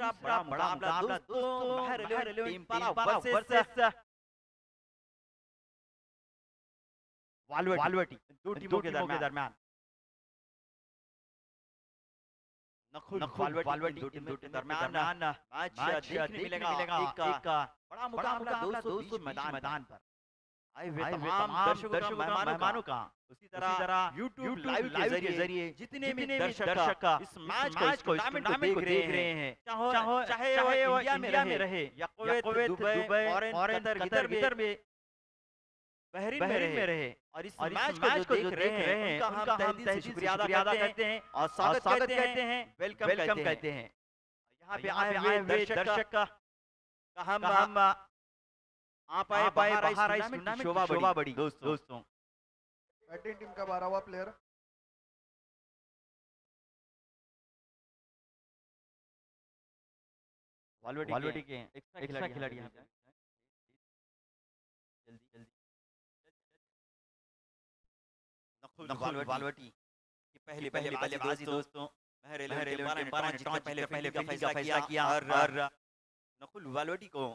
दूसरा बड़ा मुकाबला दोस्तों महर 11 टीम पाला वर्सेस वालवेटी। दो टीमों के दरमियान नखुल वालवेटी दो टीम के दरमियान मैच देखने मिलेगा। एक बड़ा मुकाबला दोस्तों मैदान पर आए हुए तमाम दर्शकों मेहमानों का, उसी तरह YouTube लाइव के जरिए जितने भी दर्शक इस मैच को टूर्नामेंट को देख रहे हैं, चाहे वो इंडिया में रहे या कुवैत, दुबई, कतर में, बहरीन में रहे, और इस मैच को जो देख रहे हैं उनका हम तहे दिल से शुक्रिया अदा करते हैं और स्वागत कहते हैं, वेलकम कहते हैं। यहाँ पे आए हुए दर्शक का हम आप आए बाहर इस टूर्नामेंट की शोभा बड़ी दोस्तों। बैटिंग टीम का 12वां प्लेयर वालवेटी के एक्स्ट्रा खिलाड़ी यहाँ पे जल्दी नखुल वालवेटी की पहली बल्लेबाजी दोस्तों महर 11 ने टॉस जीतकर पहले का फैसला किया और नखुल वालवेटी को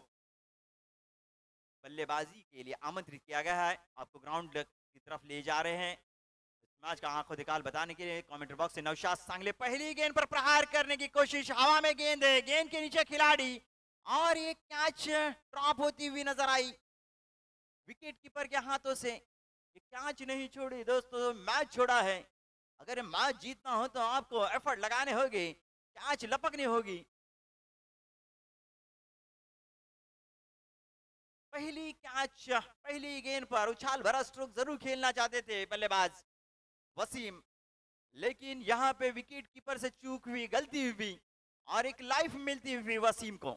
बल्लेबाजी के लिए आमंत्रित किया गया है। आपको ग्राउंड की तरफ ले जा रहे हैं। इस मैच का आंखों दिखाल बताने के लिए कमेंट बॉक्स से नौशाद सांगले पहली गेंद पर प्रहार करने की कोशिश, हवा में गेंद है, गेंद के नीचे खिलाड़ी और ये कैच ड्रॉप होती हुई नजर आई विकेट कीपर के हाथों से। ये कैच नहीं छोड़ी दोस्तों, मैच छोड़ा है। अगर मैच जीतना हो तो आपको एफर्ट लगाने होंगे, कैच लपकनी होगी। पहली कैच पहली गेंद पर उछाल भरा स्ट्रोक जरूर खेलना चाहते थे बल्लेबाज वसीम, लेकिन यहाँ पे विकेट कीपर से चूक हुई, गलती हुई और एक लाइफ मिलती हुई वसीम को।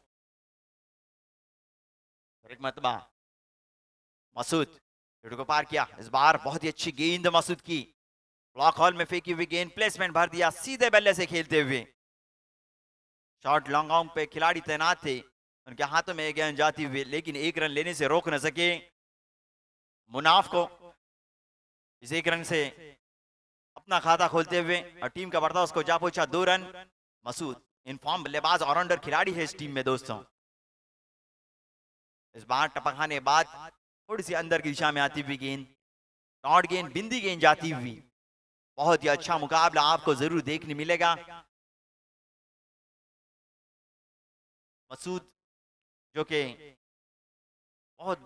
एक मतबा मसूद को पार किया, इस बार बहुत ही अच्छी गेंद मसूद की, ब्लॉक हॉल में फेंकी हुई गेंद प्लेसमेंट भर दिया, सीधे बल्ले से खेलते हुए। शॉर्ट लॉन्ग ऑन पे खिलाड़ी तैनात थे, उनके हाथों में गेंद जाती हुई, लेकिन एक रन लेने से रोक न सके मुनाफ को। इस एक रन से अपना खाता खोलते हुए और टीम का बढ़ता उसको जा पहुंचा 2 रन। मसूद इनफॉर्म बल्लेबाज ऑलराउंडर खिलाड़ी है इस टीम में दोस्तों। इस बार टपकाने के बाद थोड़ी सी अंदर की दिशा में आती हुई गेंद, डॉट गेंद, बिंदी गेंद जाती हुई। बहुत ही अच्छा मुकाबला आपको जरूर देखने मिलेगा। मसूद जो कि बहुत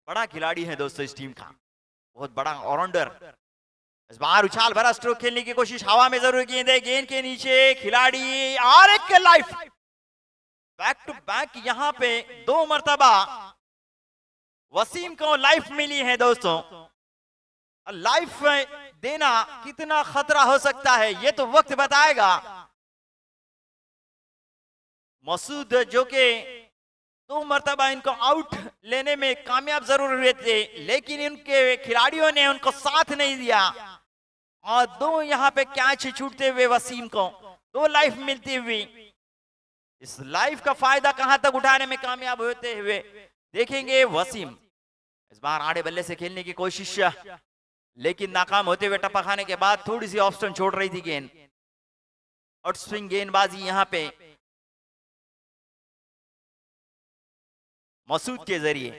बड़ा खिलाड़ी है दोस्तों इस टीम का, बहुत बड़ा ऑलराउंडर। इस बार उछाल भरा स्ट्रोक खेलने की कोशिश, हवा में जरूर गेंद है, गेंद के नीचे खिलाड़ी और एक लाइफ। बैक टू बैक यहाँ पे 2 मर्तबा वसीम को लाइफ मिली है दोस्तों। लाइफ देना कितना खतरा हो सकता है ये तो वक्त बताएगा। मसूद जो के 2 मर्तबा इनको आउट लेने में कामयाब जरूर हुए थे, लेकिन इनके खिलाड़ियों ने उनको साथ नहीं दिया और 2 यहाँ पे कैच छूटते हुए वसीम को 2 लाइफ मिलती हुई। इस लाइफ का फायदा कहां तक उठाने में कामयाब होते हुए देखेंगे वसीम। इस बार आड़े बल्ले से खेलने की कोशिश, लेकिन नाकाम होते हुए टप्पा खाने के बाद थोड़ी सी ऑफ स्टंप छोड़ रही थी गेंद। आउट स्विंग गेंदबाजी यहाँ पे मसूद के जरिए,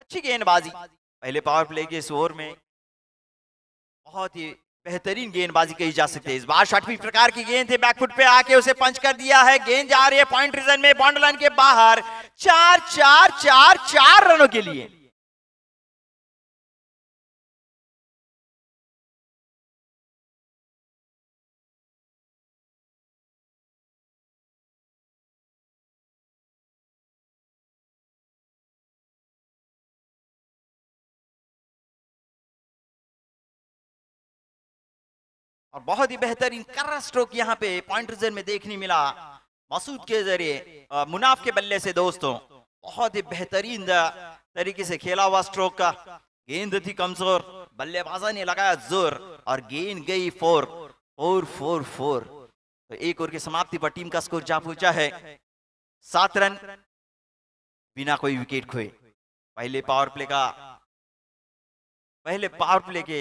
अच्छी गेंदबाजी। पहले पावर प्ले के इस ओवर में बहुत ही बेहतरीन गेंदबाजी कही जा सकती है। इस बार शॉर्ट प्रकार की गेंद थी, बैकफुट पे आके उसे पंच कर दिया है, गेंद जा रही है पॉइंट रीजन में, बाउंड्री लाइन के बाहर। 4 रनों के लिए। और बहुत ही बेहतरीन कर्रा स्ट्रोक यहाँ पे पॉइंट रीजन में देखने मिला मसूद के जरिए, मुनाफ के बल्ले से दोस्तों। बहुत ही बेहतरीन तरीके से खेला हुआ स्ट्रोक का। गेंद थी कमजोर, बल्लेबाजा ने लगाया जोर और गेंद गई 4। तो एक ओवर की समाप्ति पर टीम का स्कोर जा पहुंचा है 7 रन बिना कोई विकेट खोए। पहले पावर प्ले के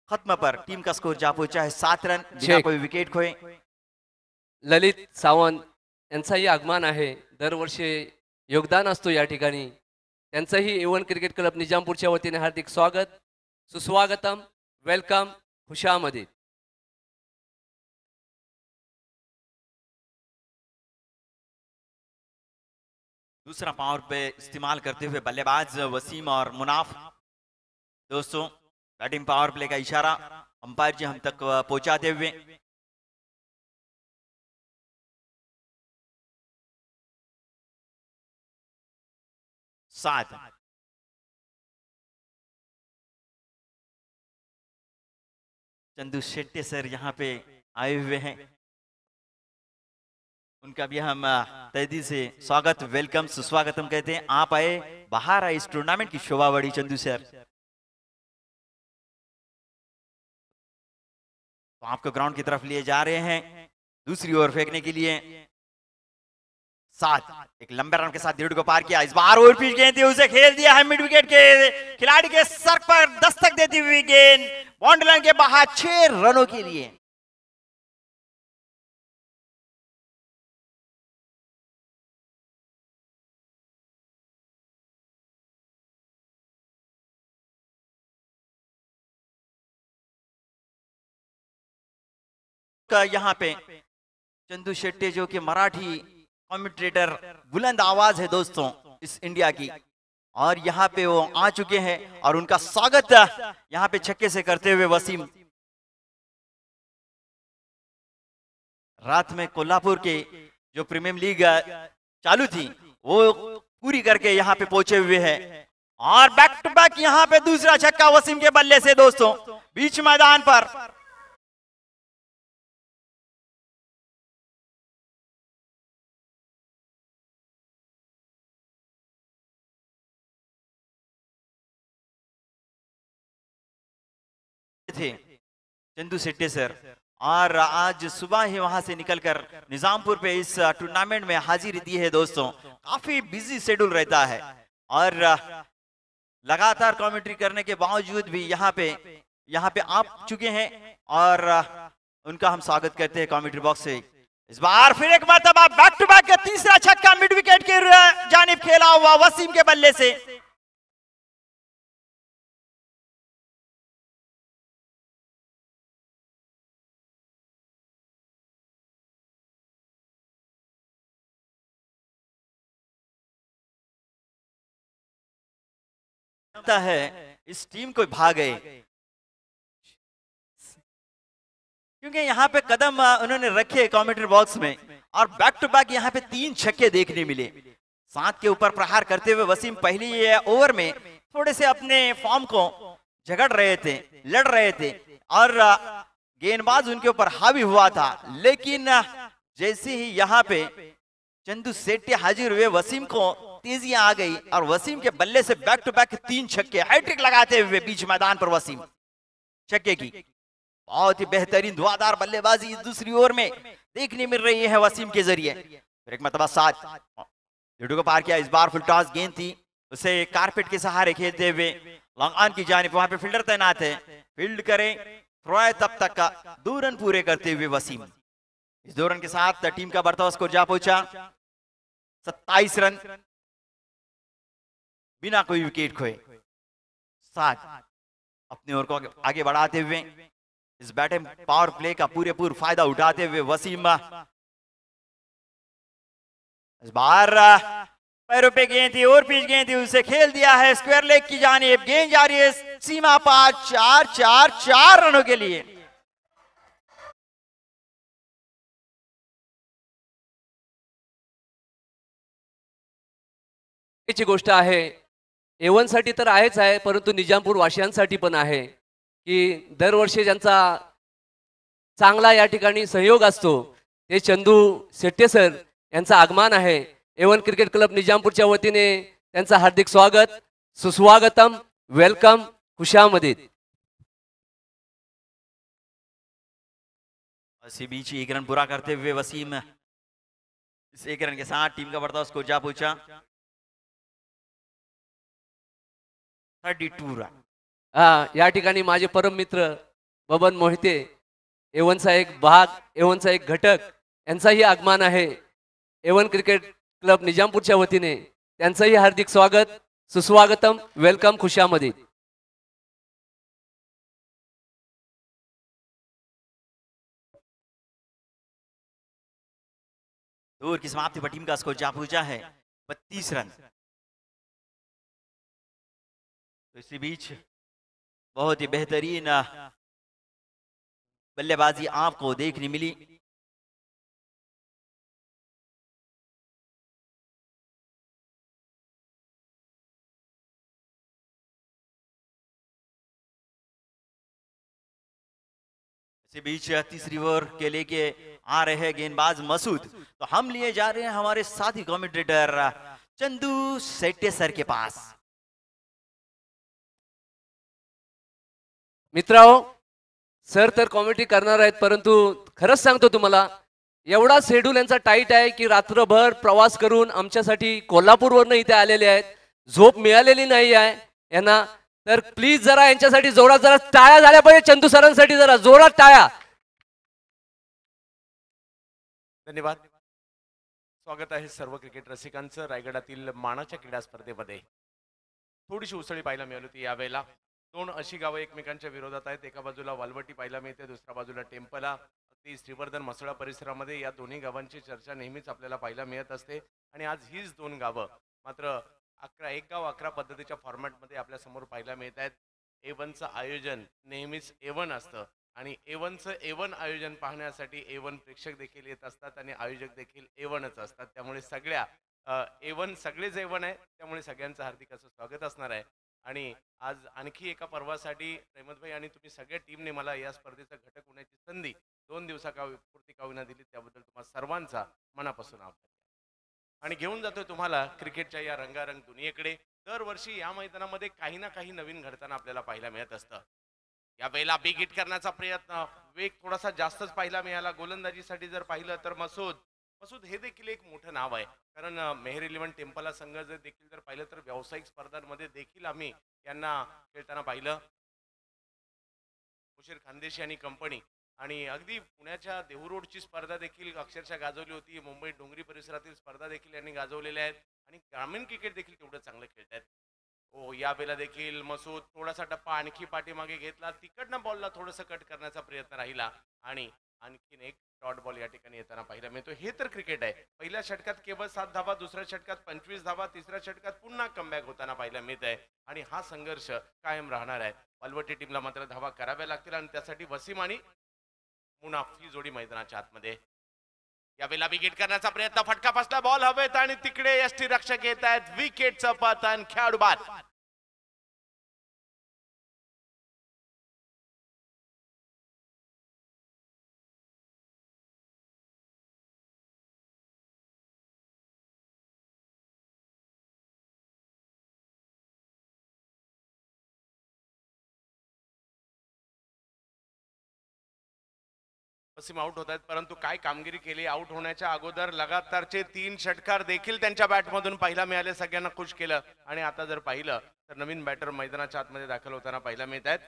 खत्म पर टीम का स्कोर जा पहुंचा है 7 रन बिना कोई विकेट खोए। ललित सावंत यांचाही आगमन आहे. दरवर्षी योगदान असतो या ठिकाणी. त्यांचंही A1 क्रिकेट क्लब निजामपूरच्या वतीने हार्दिक स्वागत, सुस्वागतम, वेलकम, खुशामदीद. दूसरा पावर पे इस्तेमाल करते हुए बल्लेबाज वसीम और मुनाफ. दोस्तों, बैटिंग पावर प्ले का इशारा अंपायर जी हम तक पहुंचाते हुए. सात. चंदू शेट्टी सर यहाँ पे आए हुए हैं. उनका भी हम तहे दिल से स्वागत, वेलकम, सुस्वागतम कहते हैं. आप आए, बाहर आए, इस टूर्नामेंट की शोभा बढ़ी चंदू सर. तो आपको ग्राउंड की तरफ लिए जा रहे हैं दूसरी ओर फेंकने के लिए. सात. एक लंबे रन के साथ दीड़ को पार किया. इस बार ओवर पिच गेंद थी, उसे खेल दिया है मिड विकेट के खिलाड़ी के सर पर दस्तक देती हुई गेंद बाउंड्री लाइन के बाहर 6 रनों के लिए. यहाँ पे चंदू शेट्टी जो कि मराठी कमेंटेटर बुलंद आवाज है दोस्तों इस इंडिया की, और यहाँ पे वो आ चुके हैं और उनका स्वागत यहाँ पे छक्के से करते हुए वसीम. रात में कोल्हापुर के जो प्रीमियम लीग चालू थी वो पूरी करके यहाँ पे पहुंचे हुए हैं, और बैक टू बैक यहाँ पे दूसरा छक्का वसीम के बल्ले से दोस्तों बीच मैदान पर. थे चंदू शेट्टी सर, और आज सुबह ही वहां से निकलकर निजामपुर पे इस टूर्नामेंट में हाजिरी दी है दोस्तों. काफी बिजी शेड्यूल रहता है और लगातार कमेंट्री करने के बावजूद भी यहाँ पे आप चुके हैं, और उनका हम स्वागत करते हैं कमेंट्री बॉक्स से. इस बार फिर एक मरतबा बैक टू बैक तीसरा छक्का मिड विकेट की जानिब खेला हुआ वसीम के बल्ले से. लगता है इस टीम को भाग गए, क्योंकि यहाँ पे कदम उन्होंने रखे कमेंट्री बॉक्स में, और बैक टू बैक यहाँ पे 3 छक्के देखने मिले. 7 के ऊपर प्रहार करते हुए वसीम पहली ओवर में थोड़े से अपने फॉर्म को झगड़ रहे थे, लड़ रहे थे, और गेंदबाज उनके ऊपर हावी हुआ था. लेकिन जैसे ही यहाँ पे चंदू शेट्टी हाजिर हुए, वसीम को तेजियां आ गई, और वसीम के बल्ले से बैक टू बैक 3 छक्के, हैट्रिक लगाते हुए बीच मैदान पर वसीम छक्के की. बहुत ही बेहतरीन धुआंधार बल्लेबाजी दूसरी ओवर में देखने मिल रही है वसीम के जरिए. फिर एक मरतबा 7 लिडो को पार किया. इस बार फुल टॉस गेंद थी, उसे कारपेट के सहारे खेलते हुए लॉन्ग ऑन की जानिब, वहां पे फील्डर तैनात है, फील्ड करे, थ्रो है, तब तक का 2 रन पूरे करते हुए वसीम. इस 2 रन के साथ टीम का बढ़ता हुआ स्कोर जा पहुंचा 27 रन बिना कोई विकेट खोए. 7 अपनी ओर को आगे बढ़ाते हुए इस बैटिंग पावर प्ले का पूरेपूर फायदा उठाते हुए वसीम इस बार पैरों पे गेंद थी और पिच गेंद थी, उसे खेल दिया है स्क्वायर लेग की जानिब. गेंद जा रही है सीमा पार 4 रनों के लिए. ची गोष्ट आहे, A1 साठी तर आहेच आहे, परंतु निजामपूर वासियांसाठी पण आहे की दरवर्षी ज्यांचा चांगला या ठिकाणी सहयोग असतो ते चंदू शेट्टी सर यांचं आगमन आहे. A1 क्रिकेट क्लब निजामपूरच्या वतीने त्यांचं हार्दिक स्वागत, सुस्वागतम, वेलकम, खुशामदीद. इसी बीच 1 रन पूरा करते हुए वसीम इस 1 रन के साथ टीम का बढ़ता स्कोर जा पहुंचा 32 रन. या ठिकाणी माझे परम मित्र बबन मोहिते, A1 चा एक भाग, A1 चा एक घटक, यांचाही आगमन आहे. A1 क्रिकेट क्लब निजामपूरच्या वतीने त्यांचंही हार्दिक स्वागत, सुस्वागतम, वेलकम खुशामदी. दौर की समाप्ति पर टीम का स्कोर जा पहुंचा है 32 रन. तो इसी बीच बहुत ही बेहतरीन बल्लेबाजी आपको देखने मिली. इसी बीच तीसरी ओवर के लेके आ रहे हैं गेंदबाज मसूद. तो हम लिए जा रहे हैं हमारे साथी कमेंटेटर चंदू सेट्टे सर के पास. मित्रांनो, सर तर कॉमेडी करणार आहेत, परंतु खरंच सांगतो तुम्हाला एवढा शेड्यूल यांचा टाईट आहे की रात्रभर प्रवास करून आमच्यासाठी कोल्हापूरवरनं इथे आलेले आहेत. झोप मिळालेली नाही आहे यांना. तर प्लीज जरा यांच्यासाठी जोरात जरा टाळ्या झाल्या पाहिजे. चंदू सरांसाठी जरा जोरात टाळ्या. धन्यवाद. स्वागत आहे सर्व क्रिकेट रसिकांचं रायगडातील मानाच्या क्रीडा स्पर्धेमध्ये. थोडीशी उसळी पाहायला मिळाली होती यावेळेला. दोन अशी गावं एकमेकांच्या विरोधात आहेत. एका बाजूला वालवटी पाहायला मिळते, दुसऱ्या बाजूला टेम्पला. अगदी श्रीवर्धन मसळा परिसरामध्ये या दोन्ही गावांची चर्चा नेहमीच आपल्याला पाहायला मिळत असते. आणि आज हीच दोन गावं मात्र 11 एक गाव 11 पद्धतीच्या फॉर्मॅटमध्ये आपल्या समोर पाहायला मिळत आहेत. A1चं आयोजन नेहमीच A1 असतं आणि A1चं A1 आयोजन पाहण्यासाठी A1 प्रेक्षक देखील येत असतात आणि आयोजक देखील A1च असतात. त्यामुळे सगळ्या A1 सगळेच A1 आहे. त्यामुळे सगळ्यांचं हार्दिक असं स्वागत असणार आहे. आणि आज आणखी एका पर्वासाठी रहमतभाई आणि तुम्ही सगळ्या टीमने मला या स्पर्धेचा घटक होण्याची संधी 2 दिवसापूर्ती का होईना दिली, त्याबद्दल तुम्हा सर्वांचा मनापासून आभार. आणि घेऊन जातोय तुम्हाला क्रिकेटच्या या रंगारंग दुनियेकडे. दरवर्षी या मैदानामध्ये काही ना काही नवीन घडताना आपल्याला पाहायला मिळत असतं. या वेळेला बिग हिट करण्याचा प्रयत्न, वेग थोडासा जास्तच पाहायला मिळाला. गोलंदाजीसाठी जर पाहिलं तर मसूद हे देखील एक मोठं नाव आहे. कारण मेहर 11 टेम्पला संघ जर देखील जर पाहिलं तर व्यावसायिक स्पर्धांमध्ये देखील आम्ही यांना खेळताना पाहिलं. मुशीर खानदेशी आणि कंपनी आणि अगदी पुण्याच्या देहू रोडची स्पर्धा देखील अक्षरशः गाजवली होती. मुंबई डोंगरी परिसरातील स्पर्धा देखील यांनी गाजवलेल्या आहेत आणि ग्रामीण क्रिकेट देखील तेवढं चांगलं खेळत आहेत. हो, यावेळेला देखील मसूद थोडासा टप्पा आणखी पाठीमागे घेतला. तिकडनं बॉलला थोडंसं कट करण्याचा प्रयत्न राहिला आणि आणखीन एक डॉट बॉल या ठिकाणी येताना पाहायला मिळतो. हे तर क्रिकेट आहे. पहिल्या षटकात केवळ 7 धावा, दुसऱ्या षटकात 25 धावा, तिसऱ्या षटकात पुन्हा कमबॅक होताना पाहायला मिळत आहे आणि हा संघर्ष कायम राहणार आहे. वालवटी टीमला मात्र धावा कराव्या लागतील आणि त्यासाठी वसीम आणि मुनाफ ही जोडी मैदानाच्या आतमध्ये. यावेळेला विकेट करण्याचा प्रयत्न, फटका बसला, बॉल हवेत आणि तिकडे यष्टी रक्षक येत आहेत. विकेटचं पतन, खेळाडू बाद. वसीम आउट होत आहेत, परंतु काय कामगिरी केली. आउट होण्याच्या अगोदर लगातारचे 3 षटकार देखील त्यांच्या बॅटमधून पाहायला मिळाले, सगळ्यांना खुश केलं. आणि आता जर पाहिलं तर नवीन बॅटर मैदानाच्या आतमध्ये दाखल होताना पाहायला मिळत आहेत.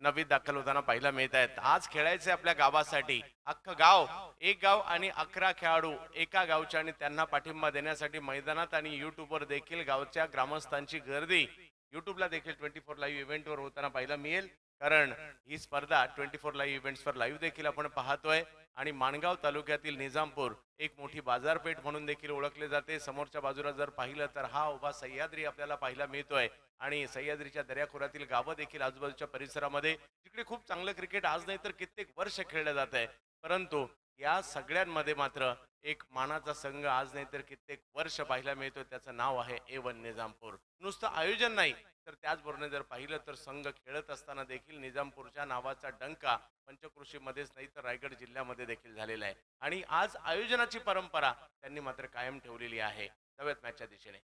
नवीन दाखल होताना पाहायला मिळत आहेत. आज खेळायचे आपल्या गावासाठी. अख्खं गाव, एक गाव आणि 11 खेळाडू एका गावच्या आणि त्यांना पाठिंबा देण्यासाठी मैदानात आणि युट्यूबवर देखील गावच्या ग्रामस्थांची गर्दी युट्यूबला देखील 24 लाईव्ह इव्हेंटवर होताना पाहायला मिळेल. कारण ही स्पर्धा 24 लाईव्ह इव्हेंट्सवर लाईव्ह देखील आपण पाहतोय. आणि माणगाव तालुक्यातील निजामपूर एक मोठी बाजारपेठ म्हणून देखील ओळखले जाते. समोरच्या बाजूला जर पाहिलं तर हा उभा सह्याद्री आपल्याला पाहायला मिळतोय आणि सह्याद्रीच्या दर्याखोऱ्यातील गावं देखील आजूबाजूच्या परिसरामध्ये तिकडे खूप चांगलं क्रिकेट आज नाही तर कित्येक वर्ष खेळलं जात आहे. परंतु या सगळ्यांमध्ये मात्र एक मानाचा संघ आज नाही तर कित्येक वर्ष पाहायला मिळतो. त्याचं नाव आहे A1 निजामपूर. नुसतं आयोजन नाही तर त्याचबरोबर जर पाहिलं तर संघ खेळत असताना देखील निजामपूरच्या नावाचा डंका पंचकृषीमध्येच नाही तर रायगड जिल्ह्यामध्ये देखील झालेला आहे. आणि आज आयोजनाची परंपरा त्यांनी मात्र कायम ठेवलेली आहे. नव्यात मॅचच्या दिशेने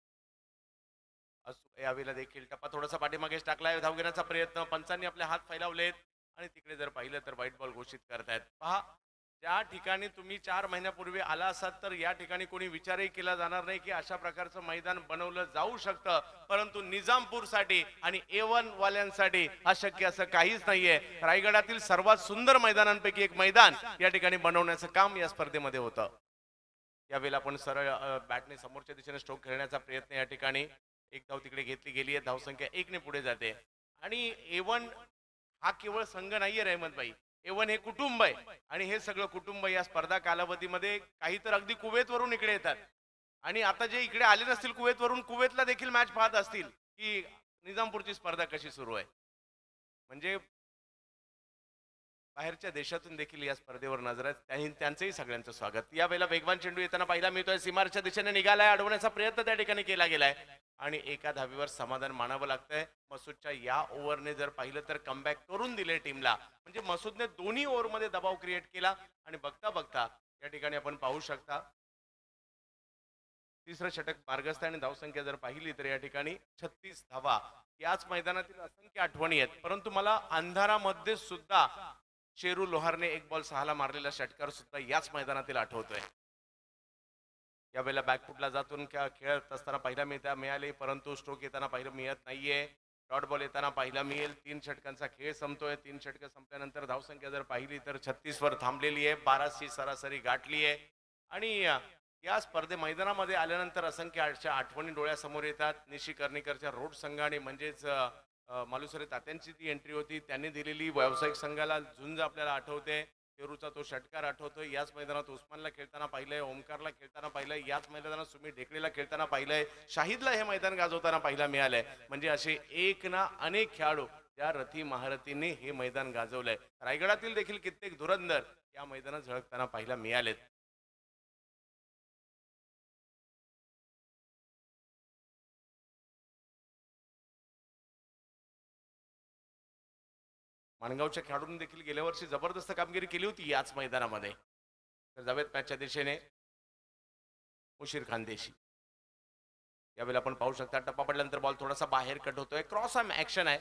यावेळेला देखील टप्पा थोडासा पाठीमागेच टाकलाय. धाव घेण्याचा प्रयत्न, पंचांनी आपले हात फैलावलेत आणि तिकडे जर पाहिलं तर व्हाईट बॉल घोषित करतायत. पहा, ज्या ठिकाणी तुम्ही 4 महिन्यापूर्वी आला असाल तर या ठिकाणी कोणी विचारही केला जाणार नाही की अशा प्रकारचं मैदान बनवलं जाऊ शकतं. परंतु निजामपूरसाठी आणि A1 वाल्यांसाठी अशक्य असं काहीच नाहीये. रायगडातील सर्वात सुंदर मैदानांपैकी एक मैदान या ठिकाणी बनवण्याचं काम या स्पर्धेमध्ये होतं. यावेळेला आपण सरळ बॅटने समोरच्या दिशेने स्ट्रोक खेळण्याचा प्रयत्न या ठिकाणी. एक धाव तिकडे घेतली गेली आहे, धावसंख्या 1 ने पुढे जाते. आणि A1 हा केवळ संघ नाहीये रहमतभाई, A1 हे कुटुंब आहे. आणि हे सगळं कुटुंब या स्पर्धा कालावधीमध्ये काही तर अगदी कुवेतवरून इकडे येतात. आणि आता जे इकडे आले नसतील कुवेतवरून, कुवेतला देखील मॅच पाहत असतील की निजामपूरची स्पर्धा कशी सुरू आहे. म्हणजे बाहेरच्या देशातून देखील या स्पर्धेवर नजर आहे. त्यांचंही सगळ्यांचं स्वागत. यावेळेला वेगवान चेंडू येताना पाहायला मिळतोय, सीमारच्या दिशेने निघालाय, अडवण्याचा प्रयत्न त्या ठिकाणी केला गेलाय आणि एका धावीवर समाधान मानावं लागतंय. मसूदच्या या ओव्हरने जर पाहिलं तर कमबॅक करून दिले टीमला. म्हणजे मसूदने दोन्ही ओव्हरमध्ये दबाव क्रिएट केला आणि बघता बघता या ठिकाणी आपण पाहू शकता तिसरं षटक मार्गस्थ आणि धावसंख्या जर पाहिली तर या ठिकाणी 36 धावा. याच मैदानातील असंख्य आठवणी आहेत, परंतु मला अंधारामध्ये सुद्धा शेरू लोहारने 1 बॉल 6 ला मारलेला षटकार सुद्धा याच मैदानातील आठवतोय. यावेळेला बॅकफुटला जातून खेळत असताना पाहिला मिळाले, परंतु स्ट्रोक येताना पाहिलं मिळत नाहीये. डॉट बॉल येताना पाहिला मिळेल. 3 षटकांचा खेळ संपतोय. 3 षटक संपल्यानंतर धावसंख्या जर पाहिली तर 36 वर थांबलेली आहे. 12ची सरासरी गाठली आहे. आणि या स्पर्धे मैदानामध्ये आल्यानंतर असंख्य आठवणी डोळ्यासमोर येतात. निशी कर्णीकरच्या रोड संघाने म्हणजेच मालुसरे तात्यांची ती एंट्री होती, त्यांनी दिलेली व्यावसायिक संघाला झुंज आपल्याला आठवते. पेरूचा तो षटकार आठवतोय. याच मैदानात उस्मानला खेळताना पाहिलंय, ओमकारला खेळताना पाहिलंय, याच मैदानात सुमित ढेकळेला खेळताना पाहिलंय, शाहिदला हे मैदान गाजवताना पाहायला मिळालंय. म्हणजे असे एक ना अनेक खेळाडू या रथी महारथींनी हे मैदान गाजवलंय. रायगडातील देखील कित्येक धुरंधर या मैदानात झळकताना पाहायला मिळालेत. माणगावच्या खेळाडूंनी देखील गेल्या वर्षी जबरदस्त कामगिरी केली होती याच मैदानामध्ये. तर जावेद मॅचच्या दिशेने मुशीर खानदेशी. यावेळेला आपण पाहू शकता टप्पा पडल्यानंतर बॉल थोडासा बाहेर कट होतोय. क्रॉस ऍक्शन आहे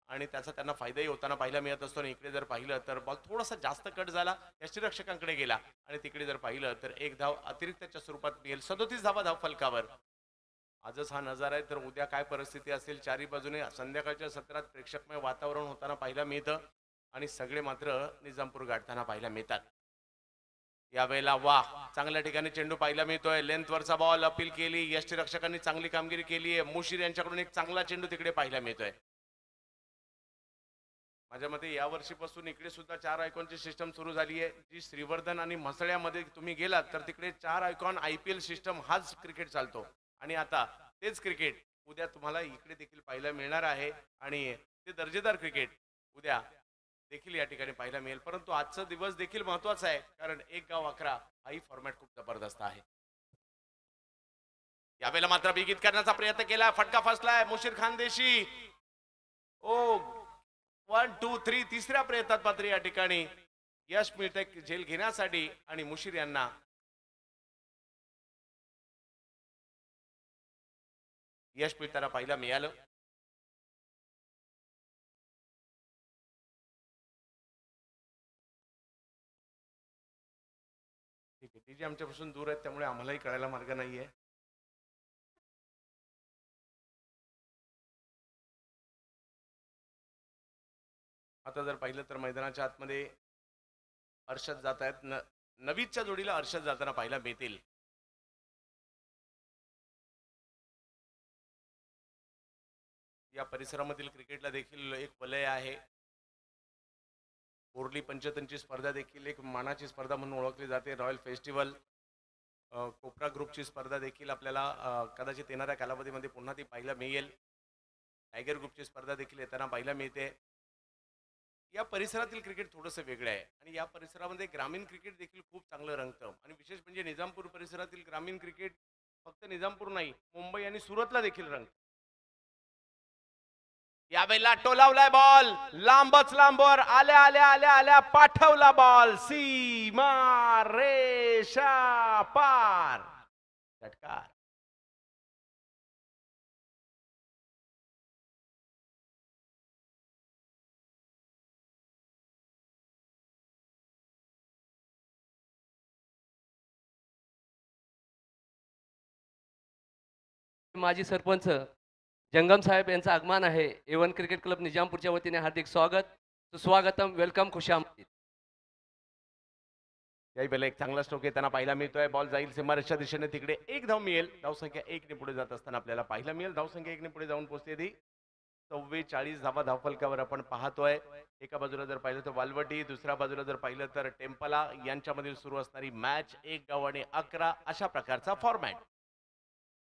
आणि त्याचा त्यांना फायदाही होताना पाहायला मिळत असतो. आणि इकडे जर पाहिलं तर बॉल थोडासा जास्त कट झाला, यष्टीरक्षकांकडे गेला आणि तिकडे जर पाहिलं तर 1 धाव अतिरिक्तच्या स्वरूपात मिळेल. 37 धावा धाव फलकावर. आजच हा नजारा आहे, तर उद्या काय परिस्थिती असेल. चारी बाजूने संध्याकाळच्या सत्रात प्रेक्षकमय वातावरण होताना पाहायला मिळतं आणि सगळे मात्र निजामपूर गाठताना पाहायला मिळतात. यावेळेला चांगल्या ठिकाणी चेंडू पाहायला मिळतोय. लेंथवरचा बॉल अपील केली, यष्टीरक्षकांनी चांगली कामगिरी केली आहे. मुशीर यांच्याकडून एक चांगला चेंडू तिकडे पाहायला मिळतोय. माझ्या मते या वर्षीपासून इकडे सुद्धा 4 आयकॉनची सिस्टम सुरू झाली आहे, जी श्रीवर्धन आणि म्हसळ्यामध्ये तुम्ही गेलात तर तिकडे 4 आयकॉन IPL सिस्टम हाच क्रिकेट चालतो. आणि आता तेच क्रिकेट उद्या तुम्हाला इकडे देखील पाहायला मिळणार आहे आणि ते दर्जेदार क्रिकेट उद्या देखील या ठिकाणी पाहायला मिळेल. परंतु आजचा दिवस देखील महत्वाचा आहे, कारण 1 गाव 11 हाही फॉर्मॅट खूप जबरदस्त आहे. यावेळेला मात्र बिगित करण्याचा प्रयत्न केला, फटका फसलाय. मुशीर खानदेशी 1 2 3 तिसऱ्या प्रयत्नात मात्र या ठिकाणी यश मिळतंय झेल घेण्यासाठी आणि मुशीर यांना यश मिळताना पाहायला मिळालं. ठीक आहे, ती जी आमच्यापासून दूर आहेत त्यामुळे आम्हालाही कळायला मार्ग नाहीये. आता जर पाहिलं तर मैदानाच्या आतमध्ये अर्षद जात आहेत. नवीदच्या जोडीला अर्षद जाताना पाहायला मिळतील. या परिसरामधील क्रिकेटला देखील एक वलय आहे. बोर्ली पंचतनची स्पर्धा देखील एक मानाची स्पर्धा म्हणून ओळखली जाते. रॉयल फेस्टिवल कोपरा ग्रुपची स्पर्धा देखील आपल्याला कदाचित येणाऱ्या कालावधीमध्ये पुन्हा ती पाहायला मिळेल. टायगर ग्रुपची स्पर्धा देखील येताना पाहायला मिळते. या परिसरातील क्रिकेट थोडंसं वेगळं आहे आणि या परिसरामध्ये ग्रामीण क्रिकेट देखील खूप चांगलं रंगतं. आणि विशेष म्हणजे निजामपूर परिसरातील ग्रामीण क्रिकेट फक्त निजामपूर नाही, मुंबई आणि सुरतला देखील रंगतं. यावेळेला टोलावलाय बॉल, लांबच लांबवर आल्या आल्या आल्या आल्या पाठवला बॉल, सीमा रेषा पार. षटकार. माजी सरपंच जंगम साहेब यांचं आगमन आहे. A1 क्रिकेट क्लब निजामपूरच्या वतीने हार्दिक स्वागत. सुस्वागतम, वेलकम, खुशामदीद. याही वेळेला एक चांगला स्ट्रोक येताना पाहायला मिळतोय. बॉल जाईल सीमारेषच्या दिशेने, तिकडे एक धाव मिळेल. धावसंख्या 1 ने पुढे जात असताना आपल्याला पाहायला मिळेल. धावसंख्या 1 ने पुढे जाऊन पोहोचते ती 44 धावा धावफलकावर आपण पाहतोय. एका बाजूला जर पाहिलं तर वालवटी, दुसऱ्या बाजूला जर पाहिलं तर टेम्पला यांच्यामधील सुरू असणारी मॅच 1 गाव आणि 11 अशा प्रकारचा फॉर्मॅट.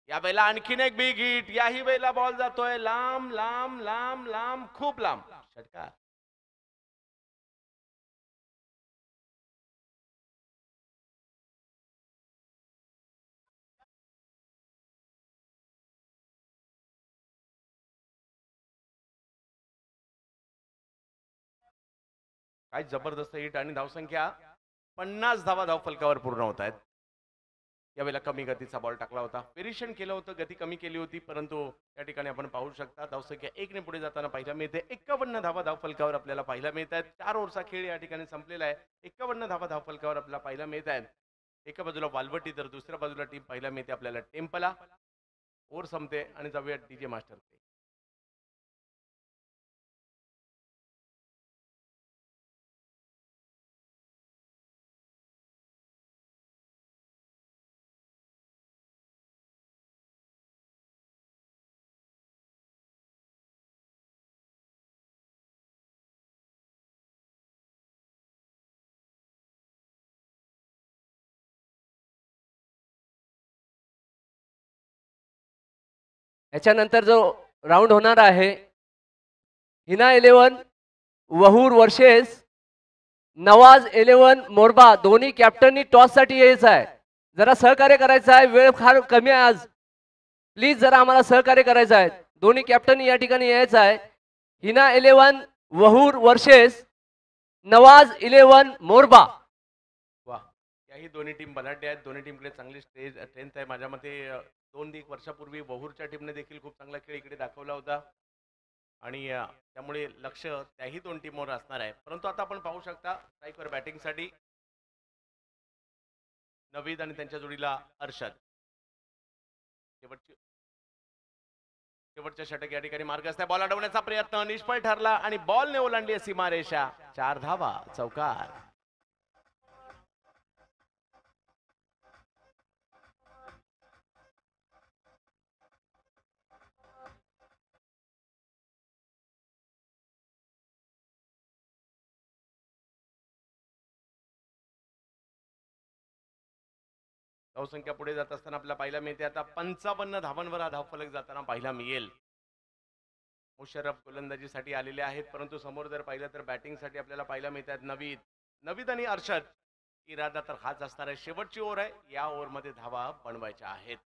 या वेळेला आणखीन एक बिग हिट. याही वेळेला बॉल जातोय लांब लांब लांब लांब, खूप लांब. षटकार. काय जबरदस्त हिट आणि धावसंख्या 50 धावा धावफलकावर पूर्ण होत आहेत. यावेळेला कमी गतीचा बॉल टाकला होता. पेरिशन केलं होतं, गती कमी केली होती, परंतु त्या ठिकाणी आपण पाहू शकता धावसंख्या 1 ने पुढे जाताना पाहायला मिळते. 51 धावा धावफलकावर आपल्याला पाहायला मिळत आहेत. 4 ओव्हरचा खेळ या ठिकाणी संपलेला आहे. 51 धावा धावफलकावर आपल्याला पाहायला मिळत आहेत. एका बाजूला वालवटी तर दुसऱ्या बाजूला टीम पाहायला मिळते आपल्याला टेम्पला. ओव्हर संपते आणि जाऊया डीजे मास्टर. याच्यानंतर जो राऊंड होणार आहे, हिना 11 वहूर वर्सेस नवाज 11 मोरबा. दोन्ही कॅप्टननी टॉससाठी यायचं आहे. जरा सहकार्य करायचं आहे, वेळ फार कमी आहे आज. प्लीज जरा आम्हाला सहकार्य करायचं आहे. दोन्ही कॅप्टननी या ठिकाणी यायचं आहे. हिना 11 वहूर वर्सेस नवाज 11 मोरबा. वा, याही दोन्ही टीम बलाढ्य आहेत. दोन्ही टीमकडे चांगली स्ट्रेंथ आहे. माझ्या मते 2-1 वर्षापूर्वी वहूरच्या टीमने देखील खूप चांगला खेळ इकडे दाखवला होता आणि त्यामुळे लक्ष त्याही दोन टीमवर असणार आहे. परंतु आता आपण पाहू शकता स्ट्राईकवर बॅटिंगसाठी नवीद आणि त्यांच्या जोडीला अर्षद. शेवटच्या षटक या ठिकाणी मार्ग असता. बॉल अडवण्याचा प्रयत्न निष्फळ ठरला आणि बॉलने ओलांडली सीमारेषा. 4 धावा, चौकार. धावसंख्या पुढे जात असताना आपल्याला पाहायला मिळते आता 55 धावांवर हा धावफलक जाताना पाहायला मिळेल. मुशर्रफ गोलंदाजीसाठी आलेले आहेत, परंतु समोर जर पाहिलं तर बॅटिंगसाठी आपल्याला पाहायला मिळतात नवीद आणि अर्षद. इरादा तर हाच असणार आहे. शेवटची ओव्हर आहे. या ओव्हरमध्ये धावा बनवायच्या आहेत.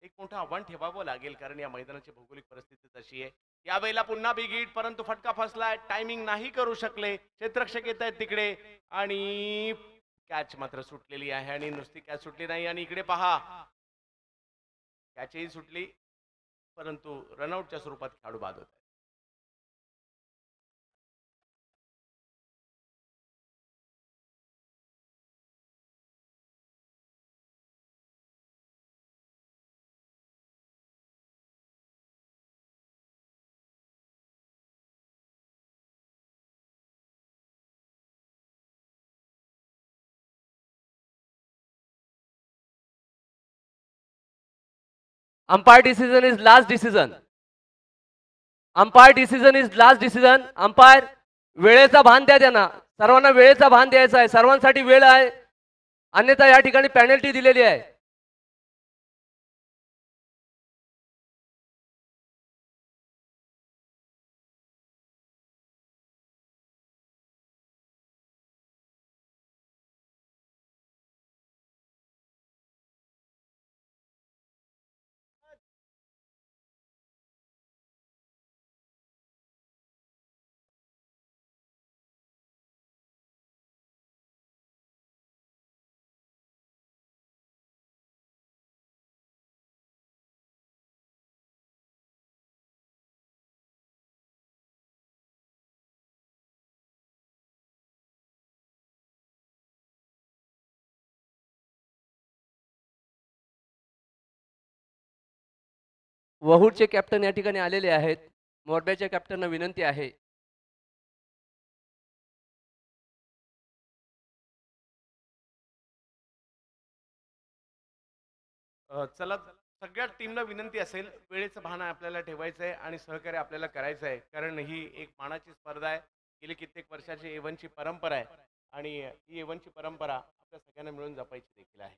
एक मोठं आव्हान ठेवावं लागेल कारण या मैदानाची भौगोलिक परिस्थिती तशी आहे. यावेळेला पुन्हा बिग हिट, परंतु फटका फसलाय. टायमिंग नाही करू शकले. क्षेत्ररक्षक येत आहेत तिकडे आणि कॅच मात्र सुटलेली आहे आणि नुसती कॅच सुटली नाही आणि इकडे पहा कॅचही सुटली परंतु रनआउटच्या स्वरूपात खेळाडू बाद होत आहे. Umpire decision is last decision. Umpire decision is last decision. Umpire वेळेचा भान द्या त्यांना. सर्वांना वेळेचा भान द्यायचा आहे. सर्वांसाठी वेळ आहे, अन्यथा या ठिकाणी पेनल्टी दिलेली आहे. वहूरचे कॅप्टन या ठिकाणी आलेले आहेत. मोरब्याच्या कॅप्टनना विनंती आहे चला, सगळ्या टीमला विनंती असेल, वेळेचं भान आपल्याला ठेवायचं आहे आणि सहकार्य आपल्याला करायचं आहे, कारण ही एक मानाची स्पर्धा आहे. गेली कित्येक वर्षाची एवनची परंपरा आहे आणि ही एवनची परंपरा आपल्या सगळ्यांना मिळून जपायची देखील आहे.